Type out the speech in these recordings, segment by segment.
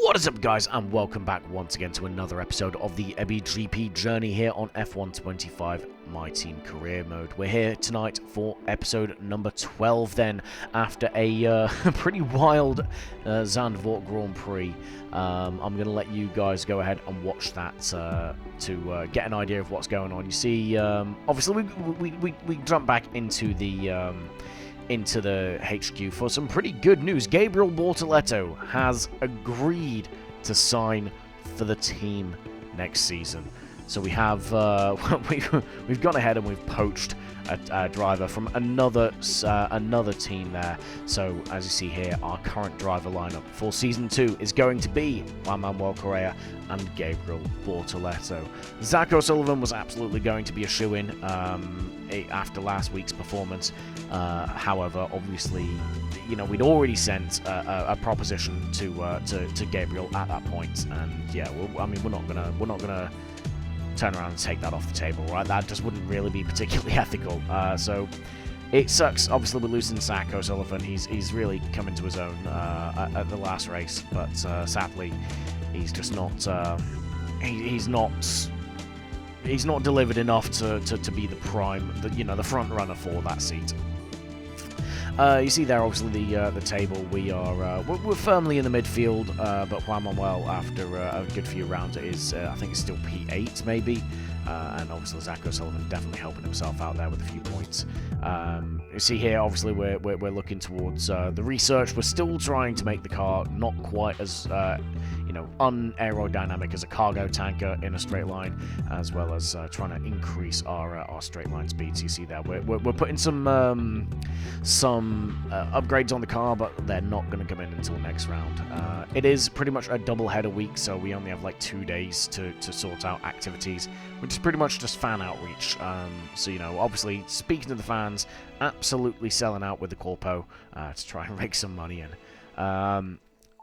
What is up, guys, and welcome back once again to another episode of the Ebby GP journey here on F125 My Team Career Mode. We're here tonight for episode number 12 then, after a pretty wild Zandvoort Grand Prix. I'm going to let you guys go ahead and watch that to get an idea of what's going on. You see, obviously we jump back into the HQ for some pretty good news. Gabriel Bortoletto has agreed to sign for the team next season. So we have we've gone ahead and we've poached a driver from another team there. So as you see here, our current driver lineup for season 2 is going to be Manuel Correa and Gabriel Bortoletto. Zach O'Sullivan was absolutely going to be a shoo-in after last week's performance. However, obviously, you know, we'd already sent a proposition to Gabriel at that point, and yeah, I mean, we're not gonna turn around and take that off the table, right? That just wouldn't really be particularly ethical. So it sucks. Obviously, we're losing Zach O'Sullivan. He's really come into his own at the last race, but sadly, he's just not. He's not delivered enough to be the prime, the front runner for that seat. You see there, obviously, the table. We're firmly in the midfield, but Juan Manuel, after a good few rounds, I think it's still P8 maybe, and obviously Zach O'Sullivan definitely helping himself out there with a few points. You see here, obviously, we're looking towards the research. We're still trying to make the car not quite as unaerodynamic as a cargo tanker in a straight line, as well as trying to increase our straight line speeds. You see there, we're putting some upgrades on the car, but they're not going to come in until next round. It is pretty much a double header week, so we only have like 2 days to sort out activities, which is pretty much just fan outreach. So, you know, obviously, speaking to the fans, absolutely selling out with the Corpo to try and rake some money in.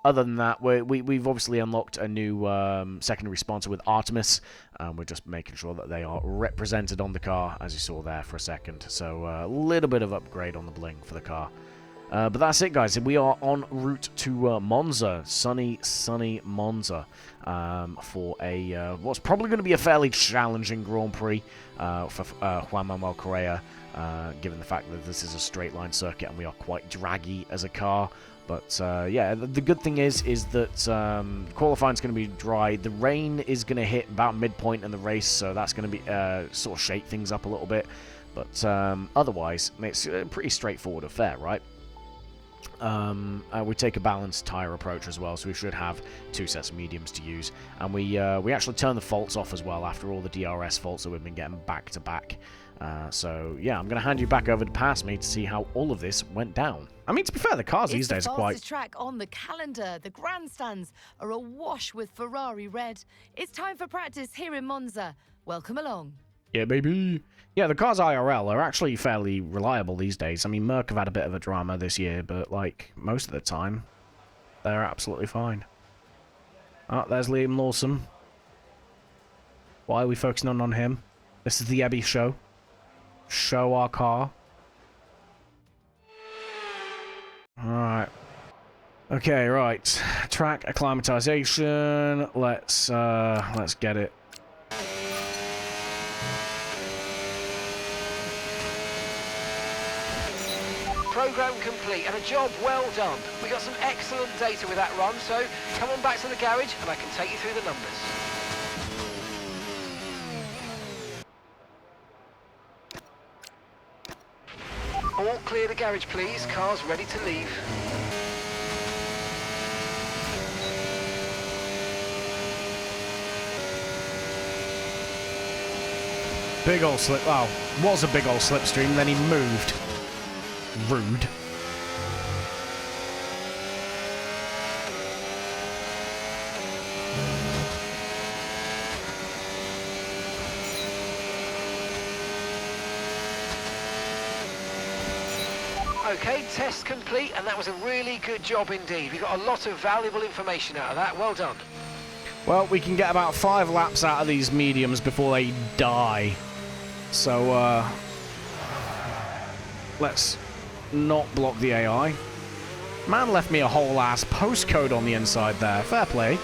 Other than that, we've obviously unlocked a new secondary sponsor with Artemis. We're just making sure that they are represented on the car, as you saw there for a second. So a little bit of upgrade on the bling for the car. But that's it, guys. We are en route to Monza, sunny Monza, for what's probably going to be a fairly challenging Grand Prix for Juan Manuel Correa, given the fact that this is a straight line circuit and we are quite draggy as a car. But yeah, the good thing is that qualifying is going to be dry. The rain is going to hit about midpoint in the race, so that's going to be sort of shake things up a little bit. But otherwise, it's a pretty straightforward affair, right? We take a balanced tyre approach as well, so we should have 2 sets of mediums to use. And we actually turn the faults off as well after all the DRS faults that we've been getting back to back. So yeah, I'm going to hand you back over to Pass Me to see how all of this went down. I mean, to be fair, the cars these days are quite... It's the fastest track on the calendar. The grandstands are awash with Ferrari red. It's time for practice here in Monza. Welcome along. Yeah, baby. Yeah, the cars IRL are actually fairly reliable these days. I mean, Merc have had a bit of a drama this year, but, like, most of the time, they're absolutely fine. Oh, there's Liam Lawson. Why are we focusing on him? This is the Ebby show. Show our car. Alright. Okay, right. Track acclimatization. Let's get it. Program complete and a job well done. We got some excellent data with that run, so come on back to the garage and I can take you through the numbers. All clear the garage, please. Car's ready to leave. Big old slip. Well, was a big old slipstream, then he moved. Rude. Okay, test complete, and that was a really good job indeed. We got a lot of valuable information out of that. Well done. Well, we can get about 5 laps out of these mediums before they die. So, let's not block the AI. Man left me a whole ass postcode on the inside there. Fair play.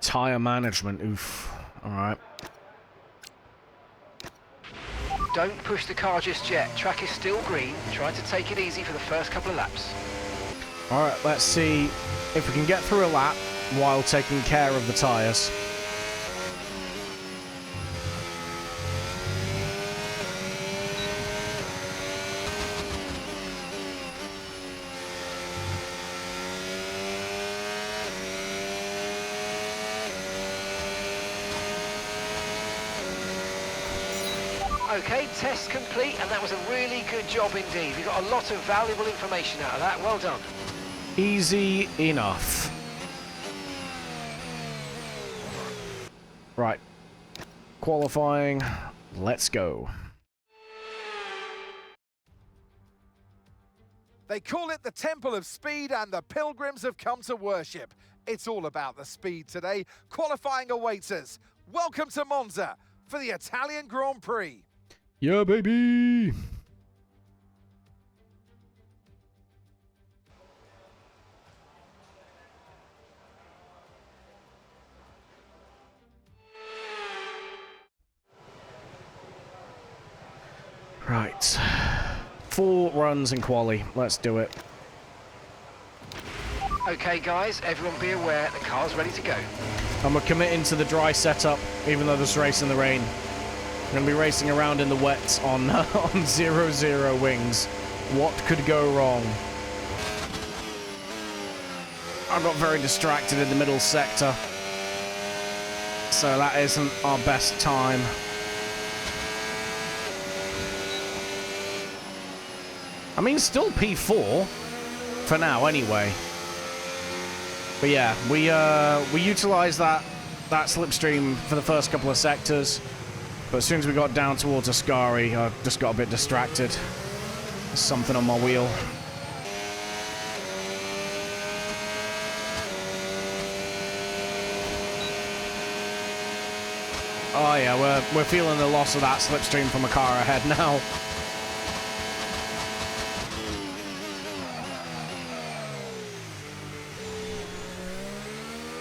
Tire management, oof. Alright. Don't push the car just yet. Track is still green. Try to take it easy for the first couple of laps. Alright, let's see if we can get through a lap while taking care of the tyres. Okay, test complete, and that was a really good job indeed. We got a lot of valuable information out of that. Well done. Easy enough. Right. Qualifying. Let's go. They call it the Temple of Speed, and the pilgrims have come to worship. It's all about the speed today. Qualifying awaits us. Welcome to Monza for the Italian Grand Prix. Yeah, baby! Right. 4 runs in quali. Let's do it. Okay, guys, everyone be aware the car's ready to go. And we're committing to the dry setup, even though there's race in the rain. We're going to be racing around in the wet on, on 0-0 wings. What could go wrong? I got very distracted in the middle sector. So that isn't our best time. I mean, still P4 for now, anyway. But yeah, we utilized that slipstream for the first couple of sectors, but as soon as we got down towards Ascari, I just got a bit distracted. There's something on my wheel. Oh yeah, we're feeling the loss of that slipstream from a car ahead now.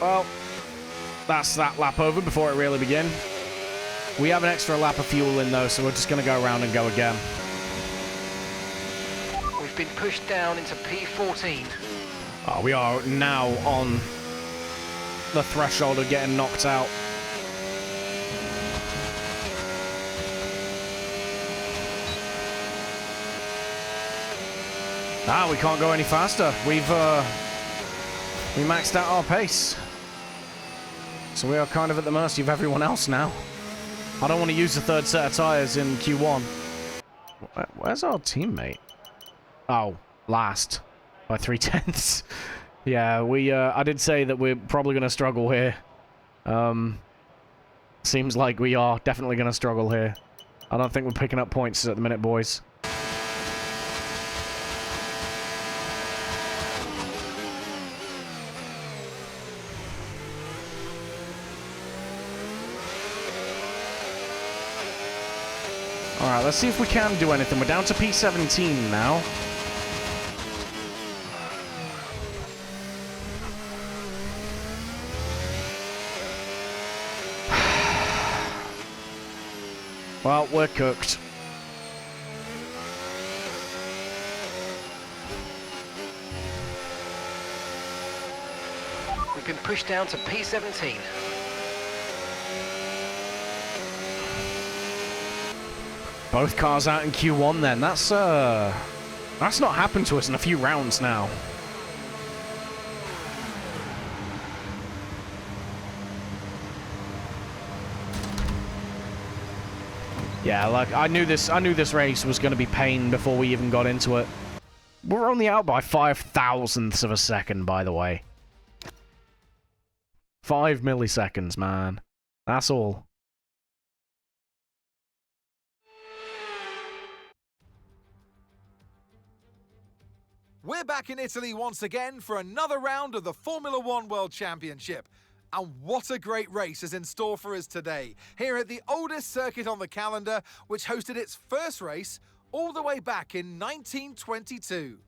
Well, that's that lap over before it really began. We have an extra lap of fuel in though, so we're just going to go around and go again. We've been pushed down into P14. Oh, we are now on the threshold of getting knocked out. Ah, we can't go any faster. We maxed out our pace. So we are kind of at the mercy of everyone else now. I don't want to use the third set of tyres in Q1. Where's our teammate? Oh, last. By 3/10. Yeah, I did say that we're probably going to struggle here. Seems like we are definitely going to struggle here. I don't think we're picking up points at the minute, boys. Alright, let's see if we can do anything. We're down to P17 now. Well, we're cooked. We've been pushed down to P17. Both cars out in Q1 then. That's not happened to us in a few rounds now. Yeah, like I knew this race was going to be pain before we even got into it. We're only out by 0.005 of a second, by the way. 5 milliseconds, man. That's all. We're back in Italy once again for another round of the Formula One World Championship. And what a great race is in store for us today, here at the oldest circuit on the calendar, which hosted its first race all the way back in 1922.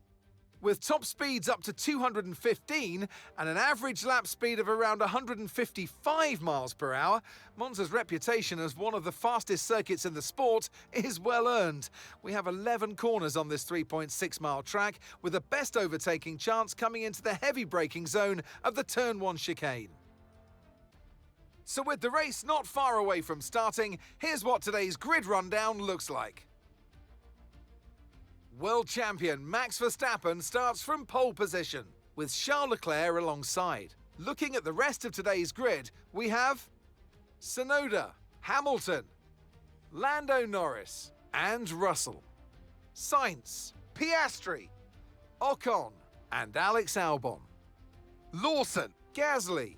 With top speeds up to 215 and an average lap speed of around 155 miles per hour, Monza's reputation as one of the fastest circuits in the sport is well earned. We have 11 corners on this 3.6-mile track, with the best overtaking chance coming into the heavy braking zone of the Turn 1 chicane. So with the race not far away from starting, here's what today's grid rundown looks like. World champion Max Verstappen starts from pole position, with Charles Leclerc alongside. Looking at the rest of today's grid, we have Tsunoda, Hamilton, Lando Norris and Russell, Sainz, Piastri, Ocon and Alex Albon, Lawson, Gasly,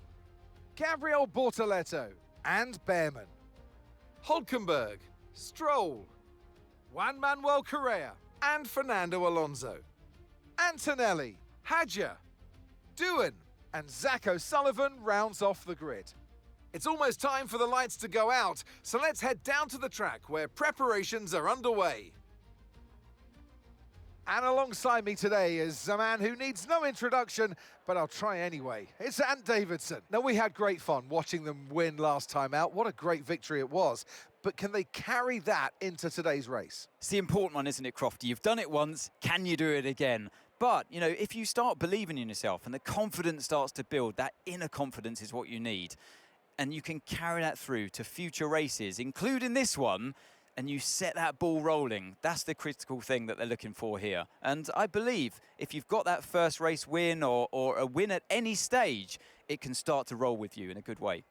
Gabriel Bortoleto and Behrman, Hülkenberg, Stroll, Juan Manuel Correa and Fernando Alonso, Antonelli, Hadjar, Doohan and Zach O'Sullivan rounds off the grid. It's almost time for the lights to go out, so let's head down to the track where preparations are underway. And alongside me today is a man who needs no introduction, but I'll try anyway. It's Ant Davidson. Now, we had great fun watching them win last time out. What a great victory it was. But can they carry that into today's race? It's the important one, isn't it, Crofty? You've done it once, can you do it again? But, you know, if you start believing in yourself and the confidence starts to build, that inner confidence is what you need. And you can carry that through to future races, including this one, and you set that ball rolling. That's the critical thing that they're looking for here. And I believe if you've got that first race win or a win at any stage, it can start to roll with you in a good way.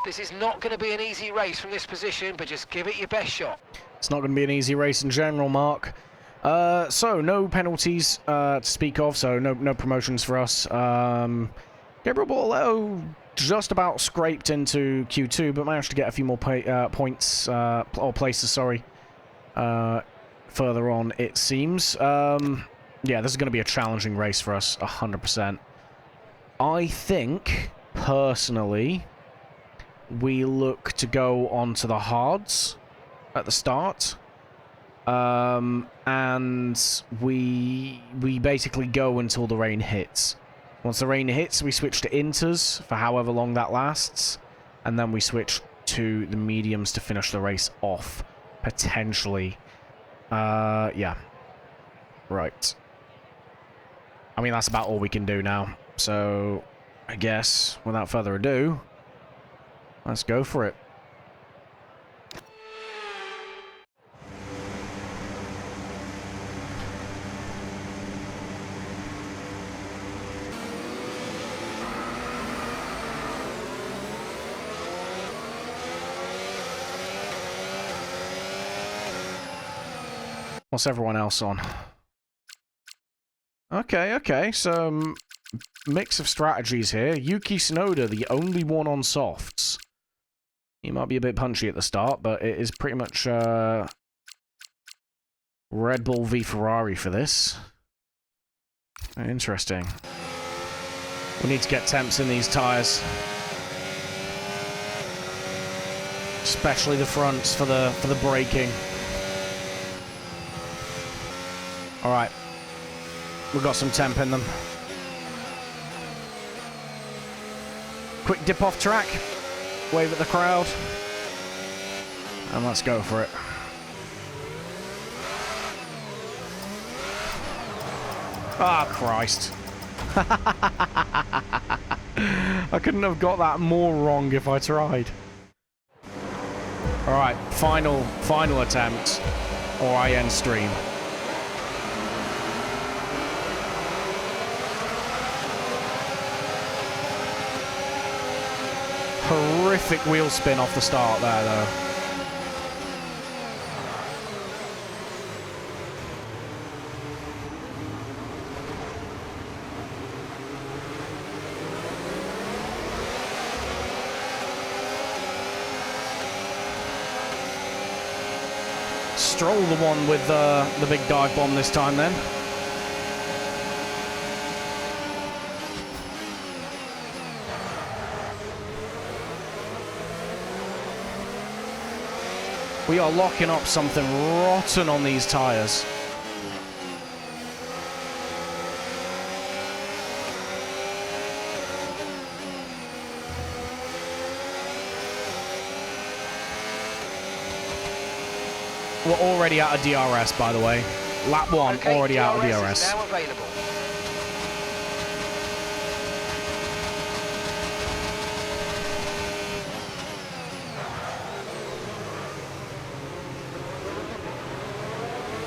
This is not going to be an easy race from this position, but just give it your best shot. It's not going to be an easy race in general, Mark. So no penalties to speak of, so no promotions for us. Gabriel Bortoleto just about scraped into Q2, but managed to get a few more points, or places, sorry, further on, it seems. Yeah, this is going to be a challenging race for us, 100%. I think, personally, we look to go onto the hards at the start. And we basically go until the rain hits. Once the rain hits, we switch to inters for however long that lasts, and then we switch to the mediums to finish the race off, potentially. Yeah. Right. I mean, that's about all we can do now. So, I guess, without further ado, let's go for it. What's everyone else on? Okay, so mix of strategies here. Yuki Tsunoda, the only one on softs. He might be a bit punchy at the start, but it is pretty much Red Bull v Ferrari for this. Interesting. We need to get temps in these tyres. Especially the fronts for the braking. Alright, we've got some temp in them. Quick dip off track, wave at the crowd, and let's go for it. Ah, Christ. I couldn't have got that more wrong if I tried. Alright, final attempt, or I end stream. Horrific wheel spin off the start there, though. Stroll the one with the big dive bomb this time, then. We are locking up something rotten on these tyres. We're already out of DRS, by the way. Lap 1, Okay, already out of DRS DRS. is now available.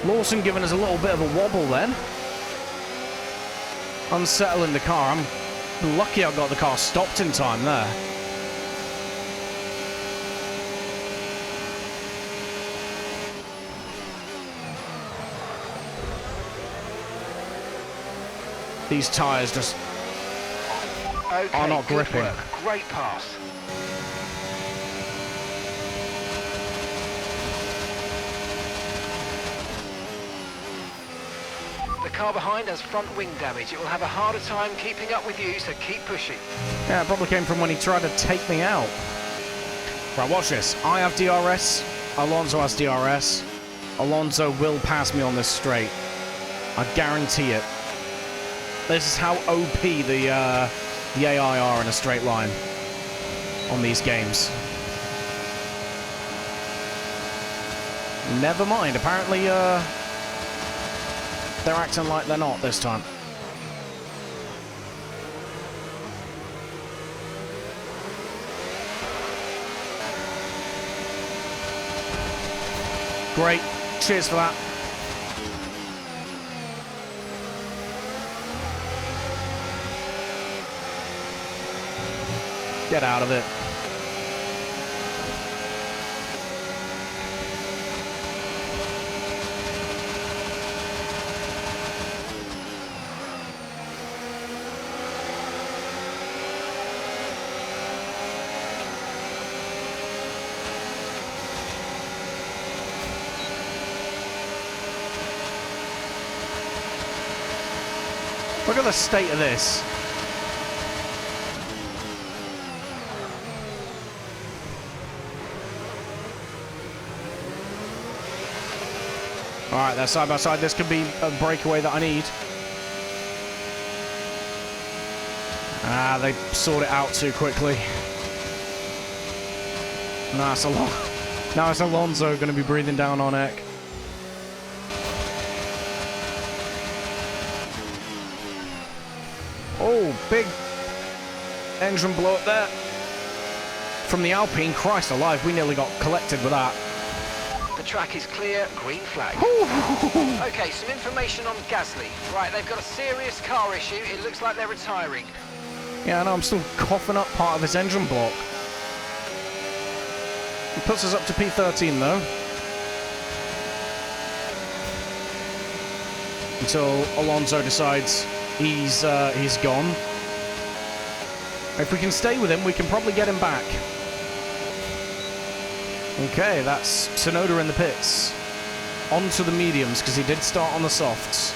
Lawson giving us a little bit of a wobble then. Unsettling the car. I'm lucky I got the car stopped in time there. These tyres just Okay, are not good gripping. work. Great pass. The car behind has front wing damage. It will have a harder time keeping up with you, so keep pushing. Yeah, it probably came from when he tried to take me out. Right, watch this. I have DRS. Alonso has DRS. Alonso will pass me on this straight. I guarantee it. This is how OP the AI are in a straight line on these games. Never mind. Apparently, they're acting like they're not this time. Great. Cheers for that. Get out of it. Look at the state of this. All right, they're side by side. This could be a breakaway that I need. Ah, they sort it out too quickly. Now it's Alonso going to be breathing down on Eck. Oh, big engine blow up there. From the Alpine, Christ alive, we nearly got collected with that. The track is clear, green flag. Okay, some information on Gasly. Right, they've got a serious car issue. It looks like they're retiring. Yeah, I know, I'm still coughing up part of his engine block. It puts us up to P13 though. Until Alonso decides he's gone. If we can stay with him, we can probably get him back. Okay, that's Tsunoda in the pits. On to the mediums, because he did start on the softs.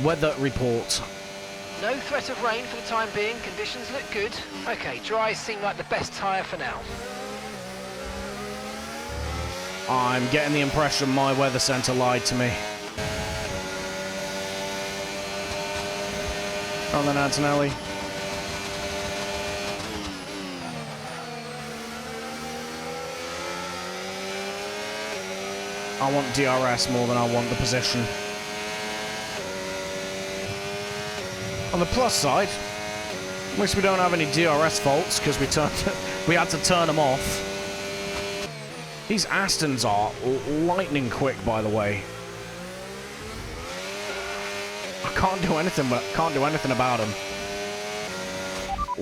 Weather report. No threat of rain for the time being. Conditions look good. Okay, dries seem like the best tyre for now. I'm getting the impression my weather centre lied to me. On then Antonelli. I want DRS more than I want the position. On the plus side, at least we don't have any DRS faults because we had to turn them off. These Astons are lightning quick, by the way. I can't do anything about them.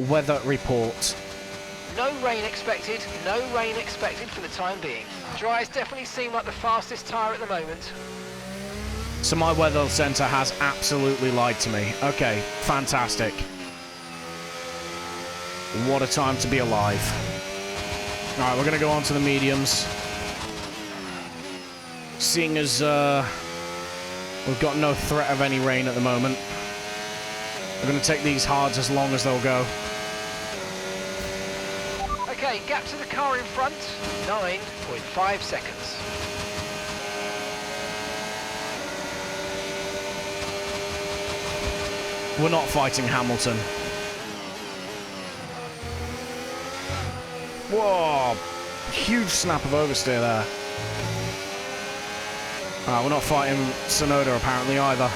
Weather report. No rain expected. No rain expected for the time being. Dries definitely seem like the fastest tyre at the moment. So my weather centre has absolutely lied to me. Okay, fantastic. What a time to be alive. Alright, we're going to go on to the mediums. Seeing as we've got no threat of any rain at the moment, we're going to take these hards as long as they'll go. Okay, gap to the car in front, 9.5 seconds. We're not fighting Hamilton. Whoa! Huge snap of oversteer there. We're not fighting Sonoda apparently either.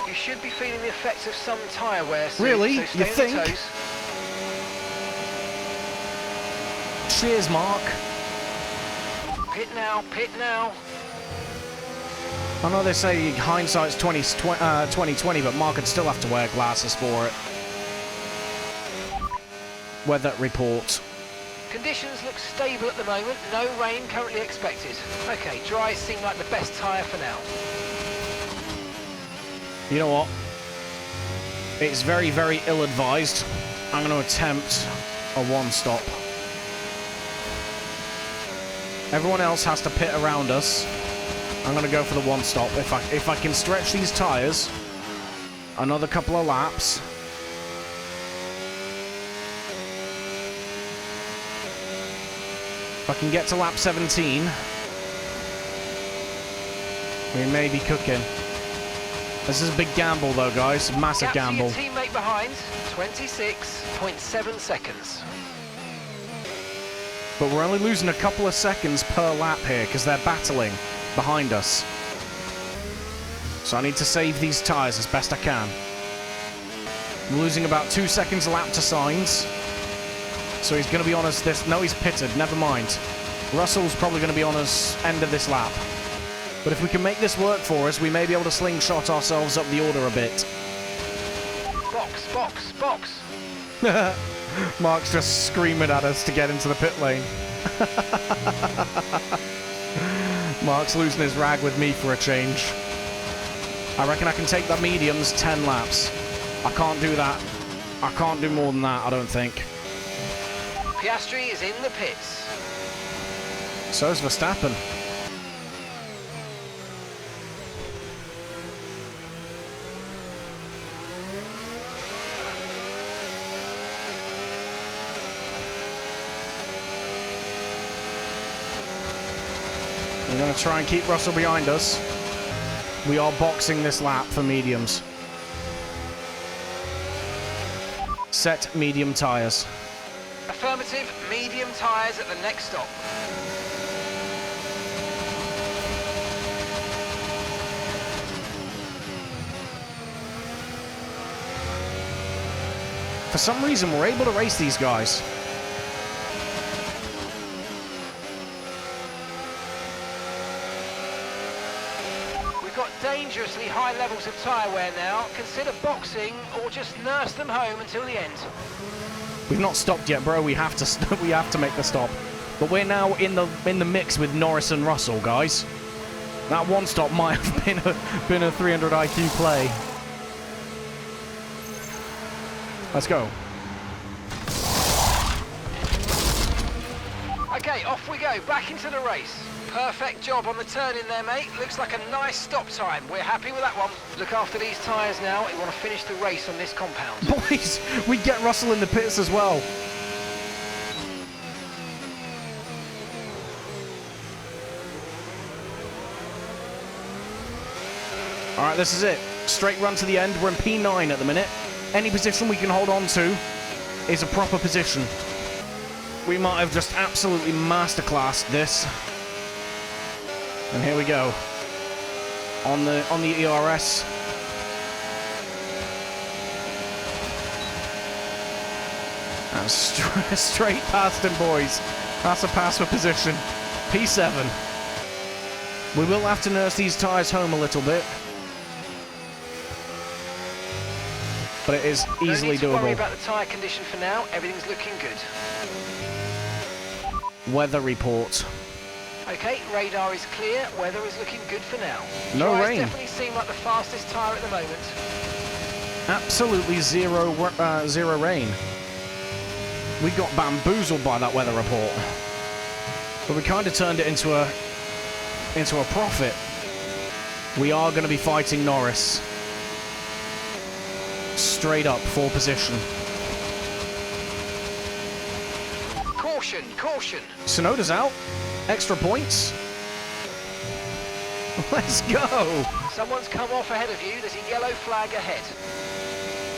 You should be feeling the effects of some tyre wear soon, Really? so You stay on think? your toes. Cheers, Mark. Pit now, pit now. I know they say hindsight's 20/20, but Mark would still have to wear glasses for it. Weather report. Conditions look stable at the moment, no rain currently expected. Okay, dry seem like the best tyre for now. You know what? It's very, very ill-advised. I'm going to attempt a one-stop. Everyone else has to pit around us. I'm going to go for the one-stop. If I can stretch these tyres another couple of laps. If I can get to lap 17, we may be cooking. This is a big gamble, though, guys. Massive Gap to your gamble. teammate behind, 26.7 seconds. But we're only losing a couple of seconds per lap here because they're battling behind us. So I need to save these tyres as best I can. I'm losing about 2 seconds a lap to Sainz. So he's going to be on us this... No, he's pitted. Never mind. Russell's probably going to be on us end of this lap. But if we can make this work for us, we may be able to slingshot ourselves up the order a bit. Box, box, box. Mark's just screaming at us to get into the pit lane. Mark's losing his rag with me for a change. I reckon I can take the mediums 10 laps. I can't do that. I can't do more than that, I don't think. Piastri is in the pits. So's Verstappen. We're going to try and keep Russell behind us. We are boxing this lap for mediums. Set medium tyres. Affirmative, medium tyres at the next stop. For some reason, we're able to race these guys. We've got dangerously high levels of tyre wear now. Consider boxing or just nurse them home until the end. We've not stopped yet, bro. We have to we have to make the stop. But we're now in the mix with Norris and Russell, guys. That one stop might have been a 300 IQ play. Let's go. Okay, off we go, back into the race. Perfect job on the turn in there, mate. Looks like a nice stop time. We're happy with that one. Look after these tyres now. We want to finish the race on this compound. Boys, we get Russell in the pits as well. All right, this is it. Straight run to the end. We're in P9 at the minute. Any position we can hold on to is a proper position. We might have just absolutely masterclassed this. And here we go. On the ERS. That's straight past him, boys. That's a pass for position. P7. We will have to nurse these tyres home a little bit. But it is easily doable. Don't worry doable. about the tyre condition for now. Everything's looking good. Weather report. Okay, radar is clear. Weather is looking good for now. No Tyres rain. definitely seem like the fastest tyre at the moment. Absolutely zero rain. We got bamboozled by that weather report. But we kind of turned it into a profit. We are going to be fighting Norris. Straight up, for position. Caution, Caution, caution. Sonoda's out. Extra points. Let's go. Someone's come off ahead of you. There's a yellow flag ahead.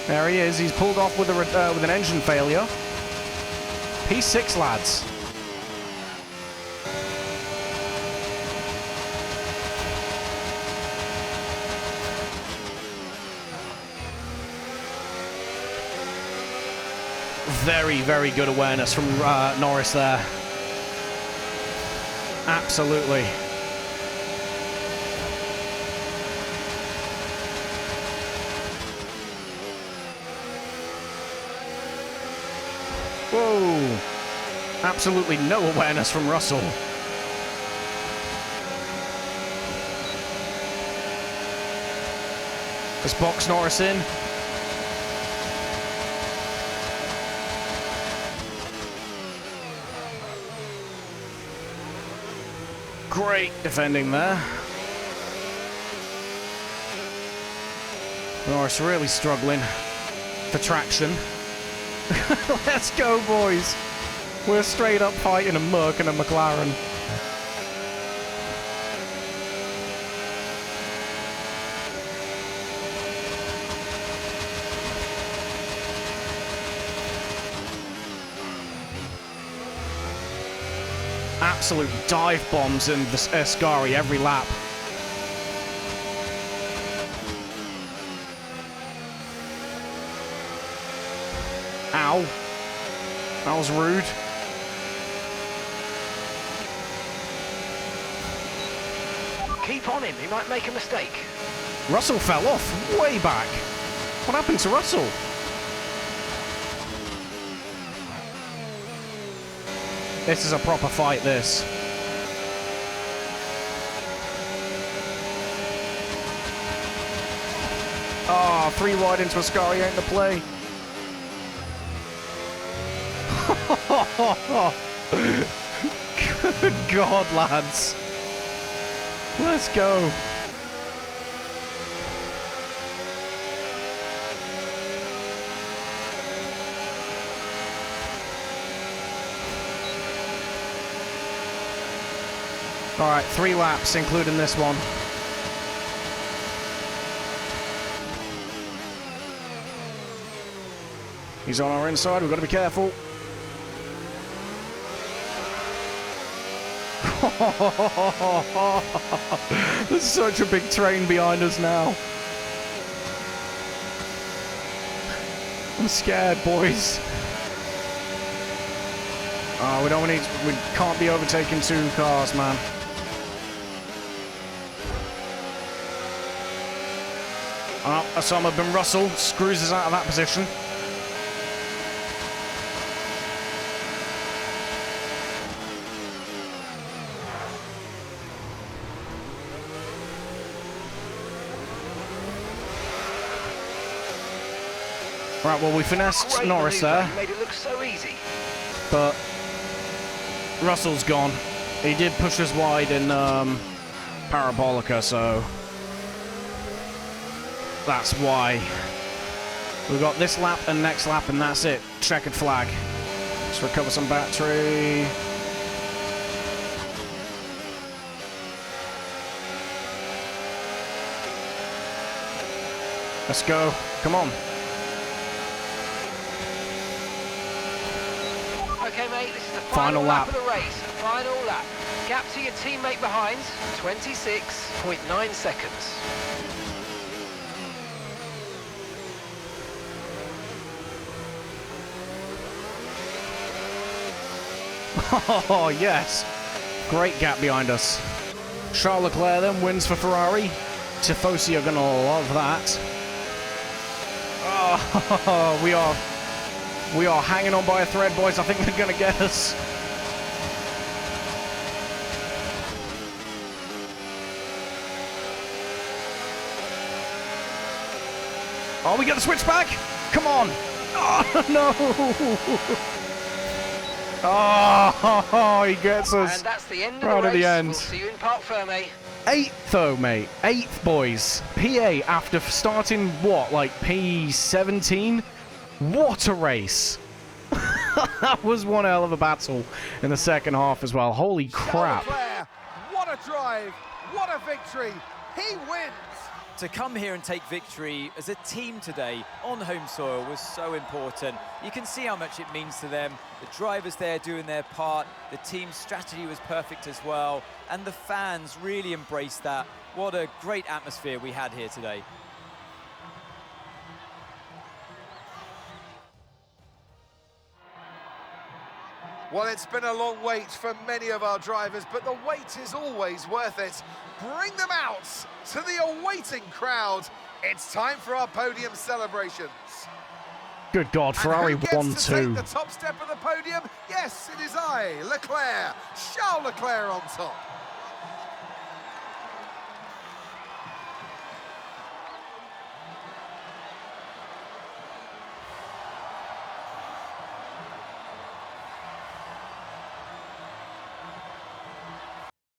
There he is. He's pulled off with an engine failure. P6, lads. Very, very good awareness from Norris there. Absolutely. Whoa. Absolutely no awareness from Russell. Let's box Norris in. Great defending there. Norris really struggling for traction. Let's go, boys. We're straight up fighting a Merc and a McLaren. Absolute dive bombs in the Ascari every lap. Ow. That was rude. Keep on him, he might make a mistake. Russell fell off way back. What happened to Russell? This is a proper fight, this. Oh, 3 wide into Ascari ain't the play. Good God, lads. Let's go. All right, 3 laps, including this one. He's on our inside, we've got to be careful. There's such a big train behind us now. I'm scared, boys. Oh, we can't be overtaking 2 cars, man. Oh, Osama bin Russell screws us out of that position. Right, well, we finessed Great Norris maneuver. there, He made it look so easy. but Russell's gone. He did push us wide in Parabolica, so that's why. We've got this lap and next lap, and that's it. Checkered flag. Let's recover some battery. Let's go. Come on. Okay, mate, this is the Final final lap lap. of the race. Final lap. Gap to your teammate behind, 26.9 seconds. Oh, yes. Great gap behind us. Charles Leclerc then wins for Ferrari. Tifosi are going to love that. Oh, we are hanging on by a thread, boys. I think they're going to get us. Oh, we get the switch back. Come on. Oh, no. Oh, he gets us. And that's the end of right the race. at the end. We'll see you in Parc Ferme. 8th though, mate. 8th, boys. PA after starting, what, like P17? What a race. That was one hell of a battle in the second half as well. Holy crap. Leclerc, what a drive, what a victory. He wins. To come here and take victory as a team today on home soil was so important. You can see how much it means to them. The drivers there doing their part. The team's strategy was perfect as well. And the fans really embraced that. What a great atmosphere we had here today. Well, it's been a long wait for many of our drivers, but the wait is always worth it. Bring them out to the awaiting crowd. It's time for our podium celebrations. Good God, Ferrari and who gets to 1-2. take the top step of the podium? Yes, it is I, Leclerc. Charles Leclerc on top.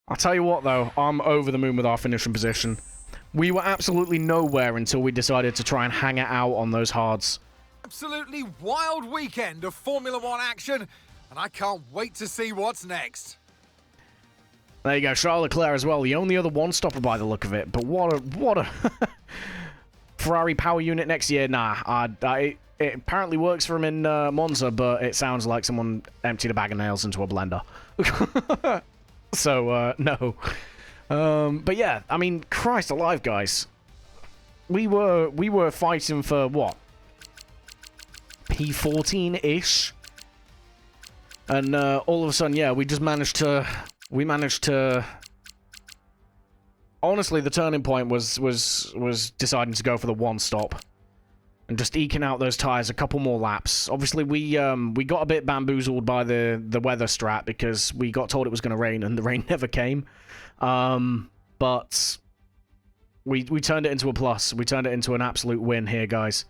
I'll tell you what, though, I'm over the moon with our finishing position. We were absolutely nowhere until we decided to try and hang it out on those hards. Absolutely wild weekend of Formula One action, and I can't wait to see what's next. There you go, Charles Leclerc as well, the only other one-stopper by the look of it. But what a Ferrari power unit next year. Nah, it apparently works for him in Monza, but it sounds like someone emptied a bag of nails into a blender. So, no. But yeah, I mean, Christ alive, guys. We were fighting for, what? P14-ish? And all of a sudden, yeah, we managed to... Honestly, the turning point was deciding to go for the one-stop. And just eking out those tyres a couple more laps. Obviously, we got a bit bamboozled by the weather strat because we got told it was going to rain and the rain never came. But we turned it into a plus. We turned it into an absolute win here, guys.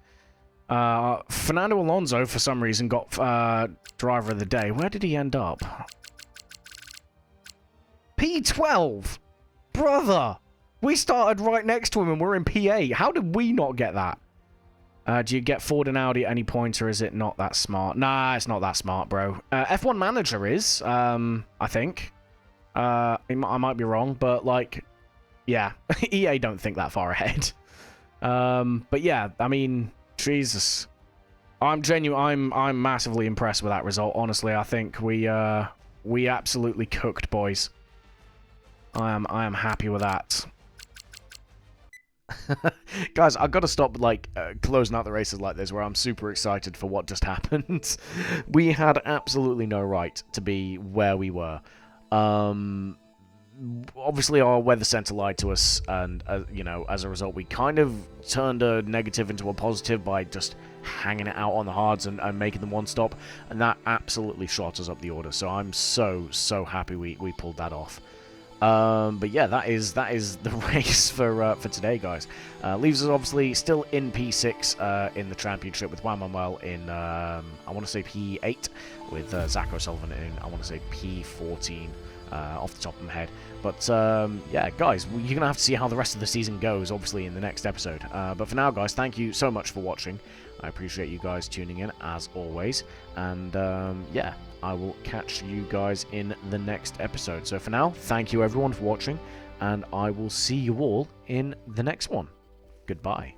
Fernando Alonso, for some reason, got driver of the day. Where did he end up? P12! Brother! We started right next to him and we're in P8. How did we not get that? Do you get Ford and Audi at any point, or is it not that smart? Nah, it's not that smart, bro. F1 Manager is, I think. I might be wrong, but, like, yeah. EA don't think that far ahead. But, yeah, I mean, Jesus. I'm massively impressed with that result, honestly. I think we absolutely cooked, boys. I am happy with that. Guys, I've got to stop closing out the races like this where I'm super excited for what just happened. We had absolutely no right to be where we were. Obviously our weather center lied to us, and you know, as a result we kind of turned a negative into a positive by just hanging it out on the hards and making them one stop, and that absolutely shot us up the order. So I'm so happy we pulled that off. But yeah, that is the race for today, guys. Leaves us obviously still in P6 in the championship with Juan Manuel in I want to say P8 with Zach O'Sullivan in I want to say P14 off the top of my head. But yeah, guys, you're gonna have to see how the rest of the season goes, obviously, in the next episode. But for now, guys, thank you so much for watching. I appreciate you guys tuning in as always, and yeah. I will catch you guys in the next episode. So for now, thank you everyone for watching, and I will see you all in the next one. Goodbye.